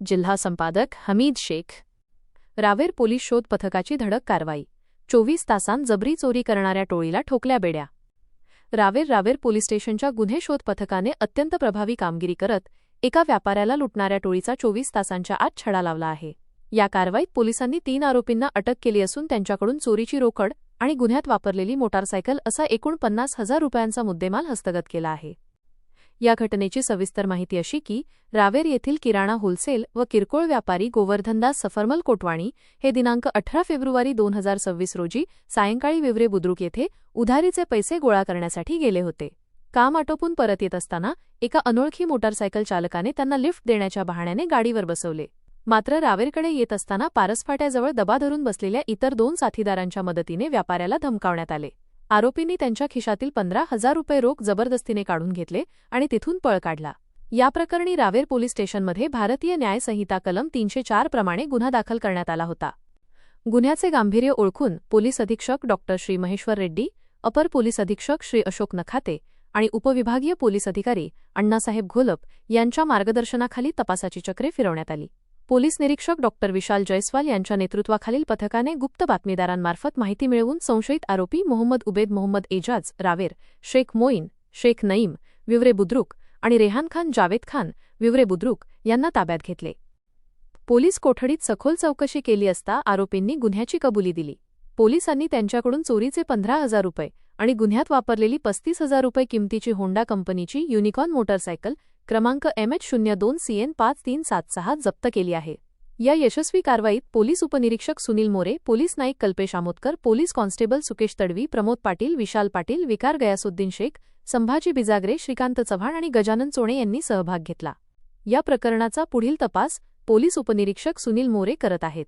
जिल्हा संपादक हमीद शेख। रावेर पोलीस शोध पथकाची धडक कारवाई। 24 तासांत जबरी चोरी करणाऱ्या टोळीला ठोकल्या बेड्या। रावेर पोलीस स्टेशनच्या गुन्हे शोध पथकाने अत्यंत प्रभावी कामगिरी करत एका व्यापाऱ्याला लुटणाऱ्या टोळीचा 24 तासांच्या आत छडा लावला आहे। या कारवाईत पोलिसांनी 3 आरोपींना अटक केली असून त्यांच्याकडून चोरीची रोकड आणि गुन्ह्यात वापरलेली मोटारसायकल असा एकूण 50,000 रुपयांचा मुद्देमाल हस्तगत केला आहे। या घटनेची सविस्तर माहिती अशी की रावेर येथील किराणा होलसेल व किरकोळ व्यापारी गोवर्धनदास सफरमल कोटवाणी हे दिनांक 18 फेब्रुवारी 2026 रोजी सायंकाळी विवरे बुद्रुक येथे उधारीचे पैसे गोळा करण्यासाठी गेले होते। काम आटोपून परत येत असताना एका अनोळखी मोटारसायकल चालकाने त्यांना लिफ्ट देण्याच्या बहाण्याने गाडीवर बसवले। मात्र रावेरकडे येत असताना पारसफाट्याजवळ दबा धरून बसलेल्या इतर 2 साथीदारांच्या मदतीने व्यापाऱ्याला धमकावण्यात आले। आरोपींनी त्यांच्या खिशातील 15,000 रुपये रोख जबरदस्तीने काढून घेतले आणि तिथून पळ काढला। या प्रकरणी रावेर पोलीस स्टेशनमध्ये भारतीय न्याय संहिता कलम 304 प्रमाणे गुन्हा दाखल करण्यात आला होता। गुन्ह्याचे गांभीर्य ओळखून पोलीस अधीक्षक डॉ. श्री महेश्वर रेड्डी, अपर पोलीस अधीक्षक श्री अशोक नखाते आणि उपविभागीय पोलीस अधिकारी अण्णासाहेब घोलप यांच्या मार्गदर्शनाखाली तपासाची चक्रे फिरवण्यात आली। पोलीस निरीक्षक डॉ. विशाल जयस्वाल यांच्या नेतृत्वाखालील पथकाने गुप्त बातमीदारांमार्फत माहिती मिळवून संशयित आरोपी मोहम्मद उबेद मोहम्मद एजाज रावेर, शेख मोईन, शेख नईम विवरे बुद्रुक आणि रेहान खान जावेद खान विवरे बुद्रुक यांना ताब्यात घेतले। पोलीस कोठडीत सखोल चौकशी केली असता आरोपींनी गुन्ह्याची कबुली दिली। पोलिसांनी त्यांच्याकडून चोरीचे 15,000 रुपये आणि गुन्ह्यात वापरलेली 35,000 रुपये किमतीची होंडा कंपनीची युनिकॉर्न मोटारसायकल क्रमांक MH02CN5376 जप्त केली आहे। या यशस्वी कारवाईत पोलीस उपनिरीक्षक Sunil More, police Naik Kalpesh Amodkar, police constable Sukesh Tadvi, Pramod Patil, Vishal Patil, Vikar Gayasuddin Shaikh, Sambhaji बिजागरे, Shrikant Chavan आणि गजानन चोणे यांनी सहभाग घेतला। या प्रकरणाचा पुढील तपास पोलीस उपनिरीक्षक सुनील मोरे करत आहेत।